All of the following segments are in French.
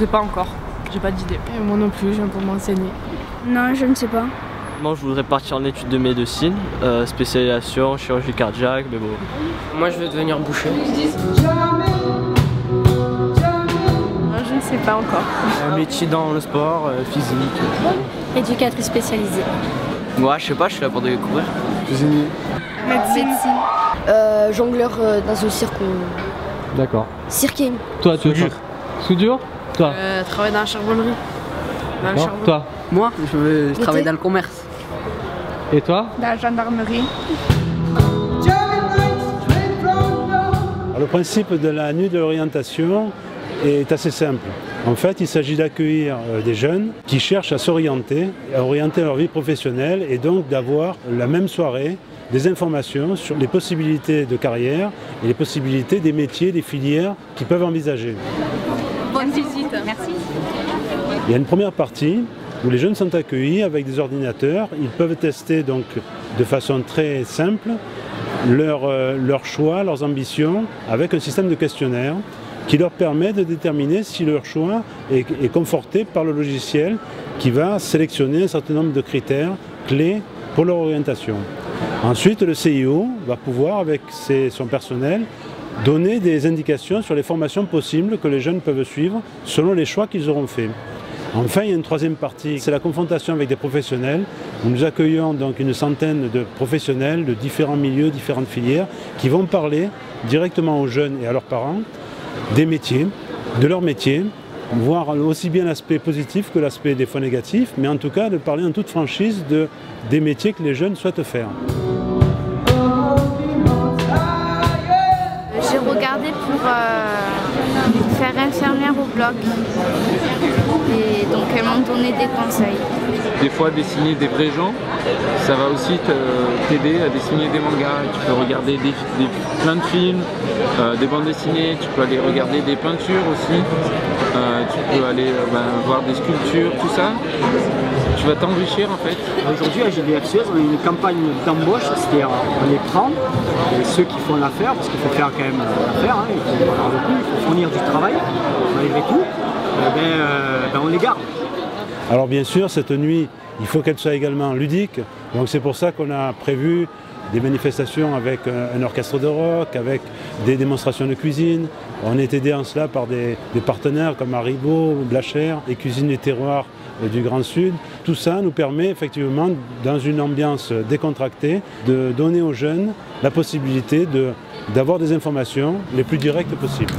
sais pas encore, j'ai pas d'idée. Et moi non plus, je viens pour m'enseigner. Non, je ne sais pas. Moi je voudrais partir en études de médecine, spécialisation, chirurgie cardiaque, mais bon. Moi je veux devenir boucher. Je ne sais pas encore. Un métier dans le sport, physique. Éducatrice spécialisée. Moi je sais pas, je suis là pour découvrir. Cuisinier. Médecine. Jongleur dans un cirque. D'accord. Cirking. Toi, tu veux soudure? Toi? Travailler dans la charbonnerie. Dans le charbon. Toi? Moi je travaille dans le commerce. Et toi? Dans la gendarmerie. Le principe de la nuit de l'orientation est assez simple. En fait, il s'agit d'accueillir des jeunes qui cherchent à s'orienter, à orienter leur vie professionnelle et donc d'avoir la même soirée des informations sur les possibilités de carrière et les possibilités des métiers, des filières qu'ils peuvent envisager. Bonne visite. Merci. Il y a une première partie où les jeunes sont accueillis avec des ordinateurs. Ils peuvent tester donc de façon très simple leur choix, leurs ambitions avec un système de questionnaire qui leur permet de déterminer si leur choix est conforté par le logiciel qui va sélectionner un certain nombre de critères clés pour leur orientation. Ensuite, le CIO va pouvoir, avec son personnel, donner des indications sur les formations possibles que les jeunes peuvent suivre selon les choix qu'ils auront faits. Enfin, il y a une troisième partie, c'est la confrontation avec des professionnels. Nous accueillons donc une centaine de professionnels de différents milieux, différentes filières, qui vont parler directement aux jeunes et à leurs parents des métiers, de leur métier, voir aussi bien l'aspect positif que l'aspect des fois négatif, mais en tout cas de parler en toute franchise des métiers que les jeunes souhaitent faire. J'ai regardé pour faire infirmière au bloc et donc elles m'ont donné des conseils. Des fois dessiner des vrais gens, ça va aussi t'aider à dessiner des mangas. Tu peux regarder plein de films, des bandes dessinées, tu peux aller regarder des peintures aussi, tu peux aller voir des sculptures, tout ça. Tu vas t'enrichir en fait. Aujourd'hui à GDF-Suez, on a une campagne d'embauche, c'est-à-dire on les prend, et ceux qui font l'affaire, parce qu'il faut faire quand même l'affaire, hein, il faut fournir du travail, malgré tout, on les garde. Alors bien sûr, cette nuit, il faut qu'elle soit également ludique, donc c'est pour ça qu'on a prévu des manifestations avec un orchestre de rock, avec des démonstrations de cuisine. On est aidé en cela par des partenaires comme Haribo, Blacher et Cuisine des Terroirs du Grand Sud. Tout ça nous permet effectivement, dans une ambiance décontractée, de donner aux jeunes la possibilité d'avoir des informations les plus directes possibles.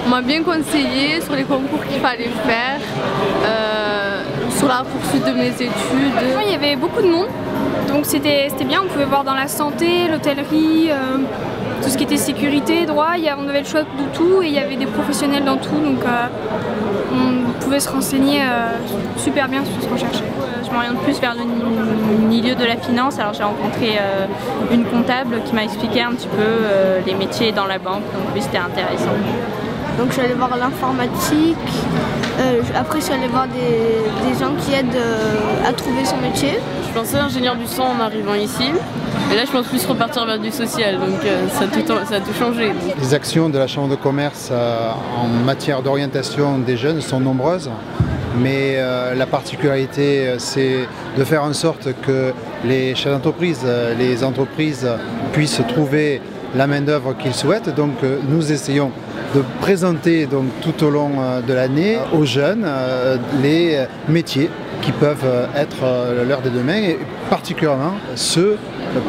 On m'a bien conseillé sur les concours qu'il fallait faire, sur la poursuite de mes études. Il y avait beaucoup de monde, donc c'était bien, on pouvait voir dans la santé, l'hôtellerie, tout ce qui était sécurité, droit, on avait le choix de tout et il y avait des professionnels dans tout, donc on pouvait se renseigner super bien sur ce qu'on cherchait. Je m'oriente plus vers le milieu de la finance, alors j'ai rencontré une comptable qui m'a expliqué un petit peu les métiers dans la banque, donc oui, c'était intéressant. Donc je suis allée voir l'informatique, après je suis allée voir des gens qui aident à trouver son métier. Je pensais ingénieur du son en arrivant ici, et là je pense plus repartir vers du social, donc ça a tout changé. Donc. Les actions de la Chambre de commerce en matière d'orientation des jeunes sont nombreuses, mais la particularité c'est de faire en sorte que les chefs d'entreprise, les entreprises puissent trouver la main-d'œuvre qu'ils souhaitent. Donc nous essayons de présenter donc, tout au long de l'année aux jeunes les métiers qui peuvent être l'heure de demain et particulièrement ceux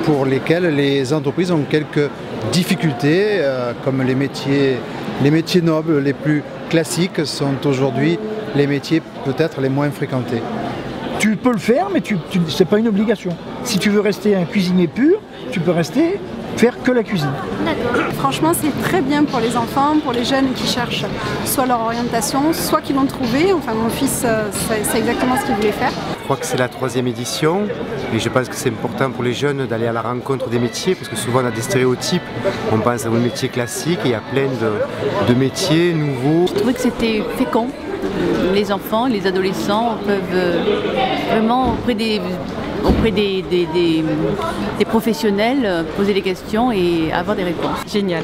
pour lesquels les entreprises ont quelques difficultés comme les métiers nobles, les plus classiques sont aujourd'hui les métiers peut-être les moins fréquentés. Tu peux le faire mais ce n'est pas une obligation. Si tu veux rester un cuisinier pur, tu peux faire que la cuisine. Franchement, c'est très bien pour les enfants, pour les jeunes qui cherchent soit leur orientation, soit qui l'ont trouvé. Enfin, mon fils, c'est exactement ce qu'il voulait faire. Je crois que c'est la 3e édition et je pense que c'est important pour les jeunes d'aller à la rencontre des métiers parce que souvent on a des stéréotypes. On pense à un métier classique et il y a plein de métiers nouveaux. Je trouvais que c'était fécond. Les enfants, les adolescents peuvent vraiment auprès des professionnels poser des questions et avoir des réponses. Génial.